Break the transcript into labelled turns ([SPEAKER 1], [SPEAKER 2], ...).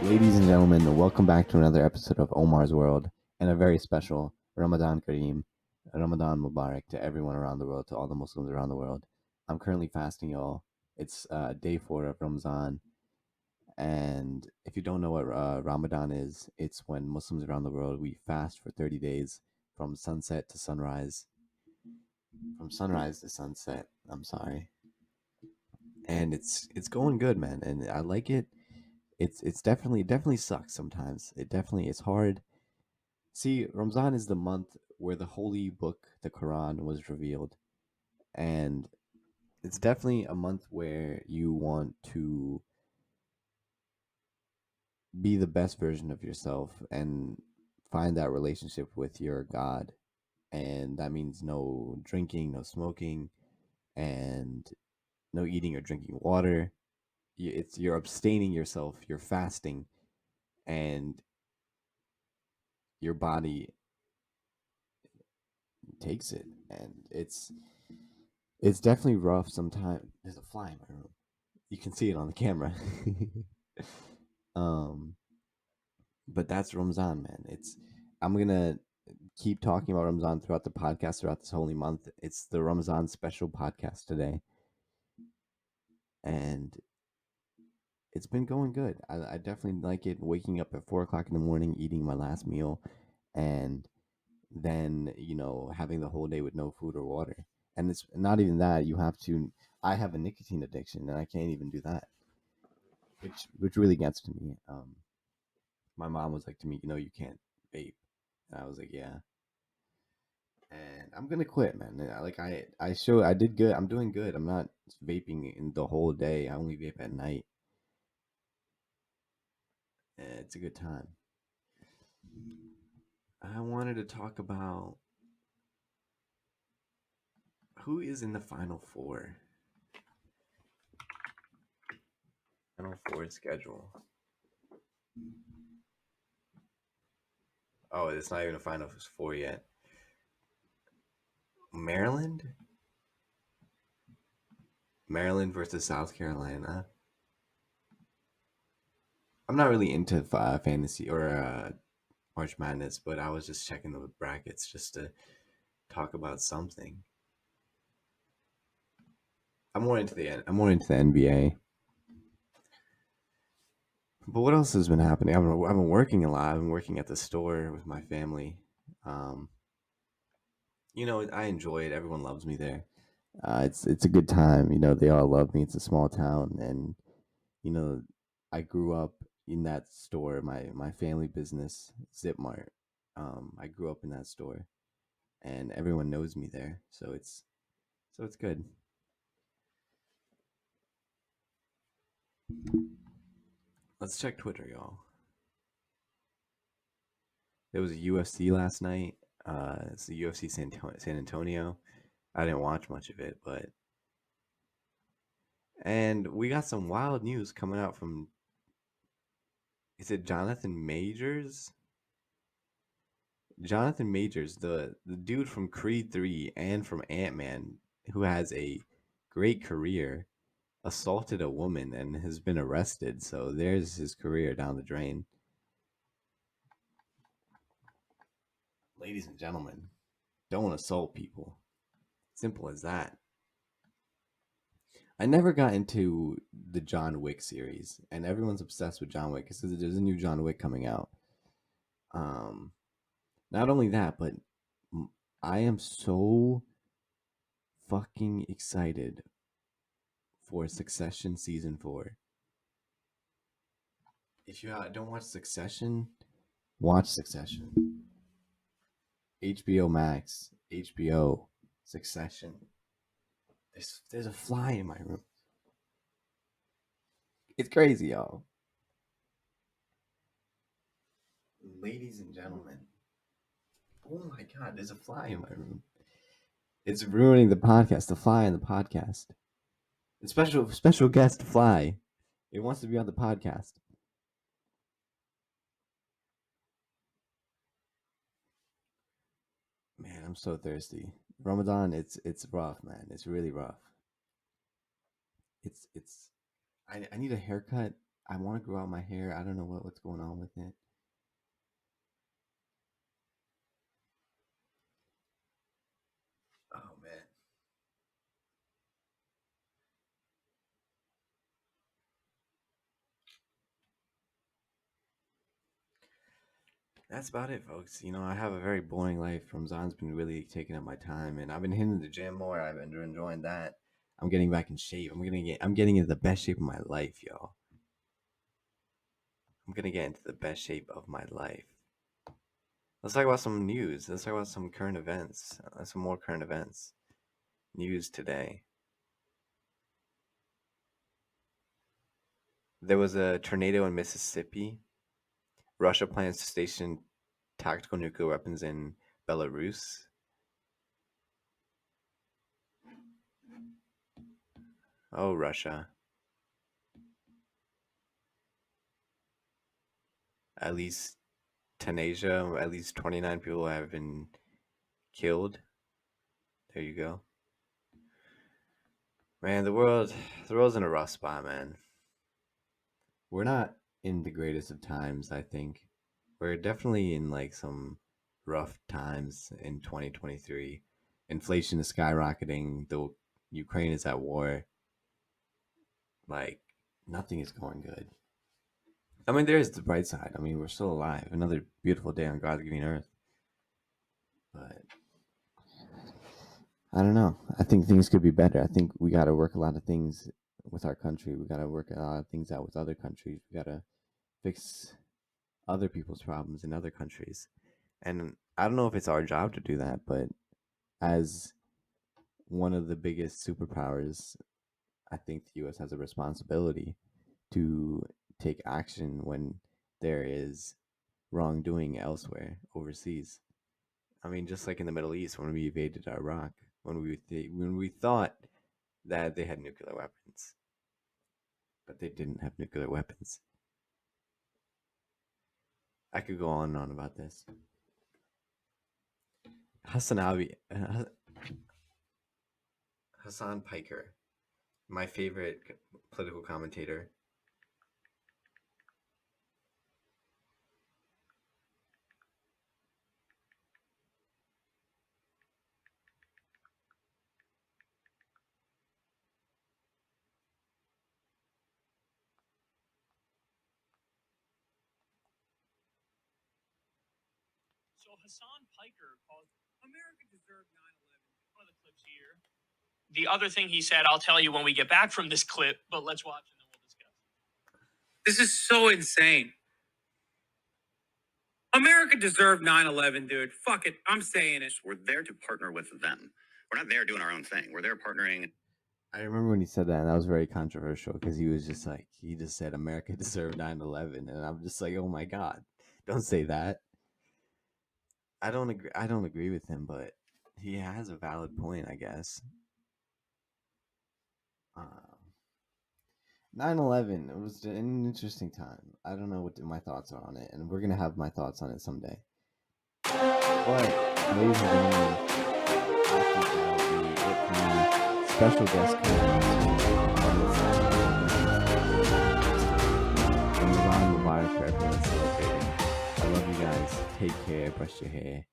[SPEAKER 1] Ladies and gentlemen, welcome back to another episode of Omar's World and a very special Ramadan Kareem, Ramadan Mubarak to everyone around the world, to all the Muslims around the world. I'm currently fasting, y'all. It's day 4 of Ramadan. And if you don't know what Ramadan is, it's when Muslims around the world, we fast for 30 days from sunset to sunrise. From sunrise to sunset, I'm sorry. And it's going good, man. And I like it. It's definitely sucks sometimes. It definitely is hard. See, Ramzan is the month where the holy book, the Quran, was revealed. And it's definitely a month where you want to be the best version of yourself and find that relationship with your God. And that means no drinking, no smoking, and no eating or drinking water. You're abstaining yourself, you're fasting, and your body takes it. And it's definitely rough sometimes. There's a fly in my room. You can see it on the camera. um, but that's Ramzan, man. I'm gonna keep talking about Ramzan throughout the podcast throughout this holy month. It's the Ramzan special podcast today, and it's been going good. I definitely like it. Waking up at 4 o'clock in the morning, eating my last meal, and then having the whole day with no food or water. And it's not even that. You have to. I have a nicotine addiction, and I can't even do that, which really gets to me. My mom was like to me, you can't vape. And I was like, yeah. And I'm gonna quit, man. Like I did good. I'm doing good. I'm not vaping in the whole day. I only vape at night. It's a good time. I wanted to talk about who is in the final four. Final four schedule. Oh, it's not even a final four yet. Maryland. Maryland versus South Carolina. I'm not really into fantasy or March Madness, but I was just checking the brackets just to talk about something. I'm more into the NBA. But what else has been happening? I've been working a lot. I've been working at the store with my family. Um, I enjoy it. Everyone loves me there. It's a good time. They all love me. It's a small town, and you know, I grew up in that store. My family business, Zip Mart. I grew up in that store, and everyone knows me there. So it's good. Let's check Twitter, y'all. There was a UFC last night. It's the UFC San Antonio. I didn't watch much of it, but and we got some wild news coming out from, is it Jonathan Majors? Jonathan Majors, the dude from Creed 3 and from Ant-Man, who has a great career, assaulted a woman and has been arrested. So there's his career down the drain. Ladies and gentlemen, don't assault people. Simple as that. I never got into the John Wick series, and everyone's obsessed with John Wick because there's a new John Wick coming out. Um, Not only that, but I am so fucking excited for Succession season 4. If you don't watch Succession, watch Succession. HBO Max, HBO, Succession. There's a fly in my room. It's crazy, y'all. Ladies and gentlemen. Oh my god, there's a fly in my room. It's ruining the podcast. The fly in the podcast. The special guest fly. It wants to be on the podcast. Man, I'm so thirsty. Ramadan, it's rough, man. It's really rough. It's I need a haircut. I want to grow out my hair. I don't know what's going on with it. Oh man. That's about it, folks. I have a very boring life. Ramzan's been really taking up my time, and I've been hitting the gym more. I've been enjoying that. I'm getting back in shape. I'm getting into the best shape of my life, y'all. I'm gonna get into the best shape of my life. Let's talk about some news. Let's talk about some current events. Some more current events. News today. There was a tornado in Mississippi. Russia plans to station tactical nuclear weapons in Belarus. Oh, Russia. At least Tunisia, at least 29 people have been killed. There you go. Man, the world's in a rough spot, man. We're not in the greatest of times, I think. We're definitely in like some rough times in 2023. Inflation is skyrocketing. The Ukraine is at war. Like nothing is going good. I mean, there is the bright side. I mean, we're still alive. Another beautiful day on God's green earth. But I don't know. I think things could be better. I think we got to work a lot of things with our country. We got to work a lot of things out with other countries. We got to fix other people's problems in other countries. And I don't know if it's our job to do that, but as one of the biggest superpowers, I think the US has a responsibility to take action when there is wrongdoing elsewhere overseas. I mean, just like in the Middle East when we invaded Iraq, when we thought that they had nuclear weapons, but they didn't have nuclear weapons. I could go on and on about this. Hassan Piker, my favorite political commentator.
[SPEAKER 2] So Hassan Piker calls America deserved 9/11. One of the clips here. The other thing he said, I'll tell you when we get back from this clip, but let's watch and then we'll discuss. This is so insane. America deserved 9/11, dude. Fuck it. I'm saying it.
[SPEAKER 3] We're there to partner with them. We're not there doing our own thing. We're there partnering.
[SPEAKER 1] I remember when he said that, and that was very controversial because he just said America deserved 9/11, and I'm just like, oh my God, don't say that. I don't agree. I don't agree with him, but he has a valid point, I guess. 9/11, it was an interesting time. I don't know what my thoughts are on it, and we're gonna have my thoughts on it someday. But, ladies and gentlemen, I think that'll be it for me. Special guest Ramadan Mubarak for everyone celebrating. I love you guys. Take care. Brush your hair.